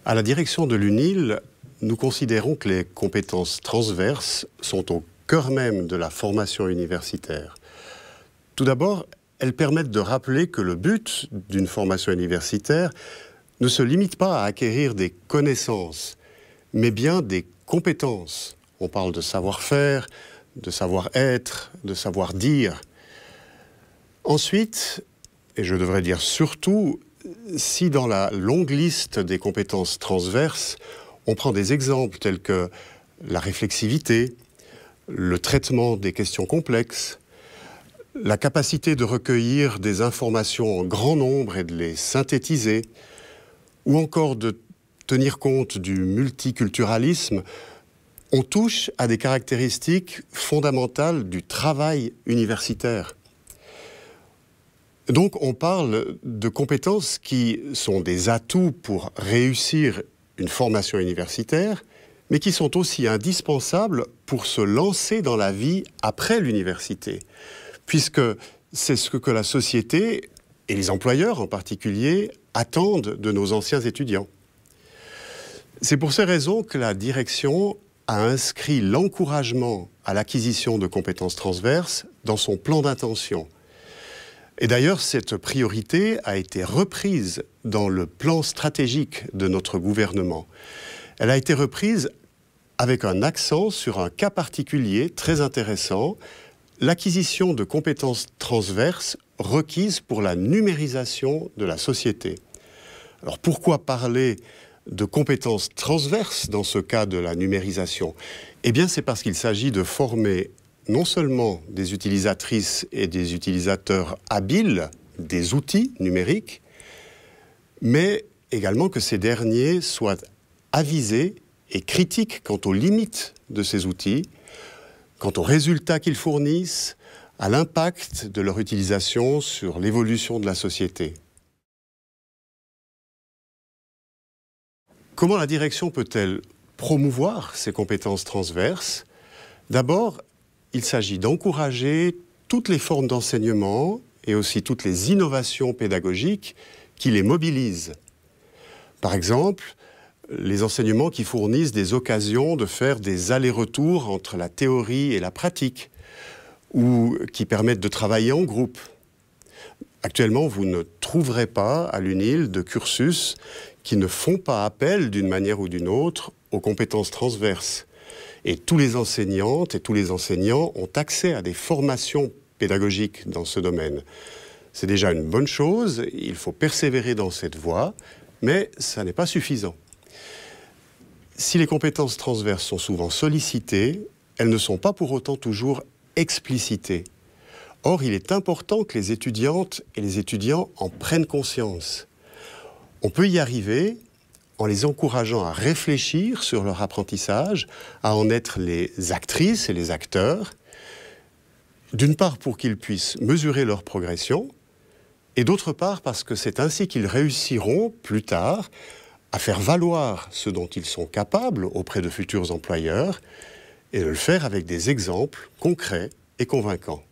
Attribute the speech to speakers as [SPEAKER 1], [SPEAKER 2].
[SPEAKER 1] À la direction de l'UNIL, nous considérons que les compétences transverses sont au cœur même de la formation universitaire. Tout d'abord, elles permettent de rappeler que le but d'une formation universitaire ne se limite pas à acquérir des connaissances, mais bien des compétences. On parle de savoir-faire, de savoir-être, de savoir-dire. Ensuite, et je devrais dire surtout, si dans la longue liste des compétences transverses, on prend des exemples tels que la réflexivité, le traitement des questions complexes, la capacité de recueillir des informations en grand nombre et de les synthétiser, ou encore de tenir compte du multiculturalisme, on touche à des caractéristiques fondamentales du travail universitaire. Donc on parle de compétences qui sont des atouts pour réussir une formation universitaire, mais qui sont aussi indispensables pour se lancer dans la vie après l'université, puisque c'est ce que la société, et les employeurs en particulier, attendent de nos anciens étudiants. C'est pour ces raisons que la direction a inscrit l'encouragement à l'acquisition de compétences transverses dans son plan d'intention. Et d'ailleurs, cette priorité a été reprise dans le plan stratégique de notre gouvernement. Elle a été reprise avec un accent sur un cas particulier très intéressant, l'acquisition de compétences transverses requises pour la numérisation de la société. Alors pourquoi parler de compétences transverses dans ce cas de la numérisation? Eh bien, c'est parce qu'il s'agit de former non seulement des utilisatrices et des utilisateurs habiles des outils numériques, mais également que ces derniers soient avisés et critiques quant aux limites de ces outils, quant aux résultats qu'ils fournissent, à l'impact de leur utilisation sur l'évolution de la société. Comment la direction peut-elle promouvoir ces compétences transverses? D'abord, il s'agit d'encourager toutes les formes d'enseignement et aussi toutes les innovations pédagogiques qui les mobilisent. Par exemple, les enseignements qui fournissent des occasions de faire des allers-retours entre la théorie et la pratique, ou qui permettent de travailler en groupe. Actuellement, vous ne trouverez pas à l'UNIL de cursus qui ne font pas appel d'une manière ou d'une autre aux compétences transverses. Et tous les enseignantes et tous les enseignants ont accès à des formations pédagogiques dans ce domaine. C'est déjà une bonne chose, il faut persévérer dans cette voie, mais ça n'est pas suffisant. Si les compétences transverses sont souvent sollicitées, elles ne sont pas pour autant toujours explicitées. Or, il est important que les étudiantes et les étudiants en prennent conscience. On peut y arriver en les encourageant à réfléchir sur leur apprentissage, à en être les actrices et les acteurs, d'une part pour qu'ils puissent mesurer leur progression, et d'autre part parce que c'est ainsi qu'ils réussiront plus tard à faire valoir ce dont ils sont capables auprès de futurs employeurs, et de le faire avec des exemples concrets et convaincants.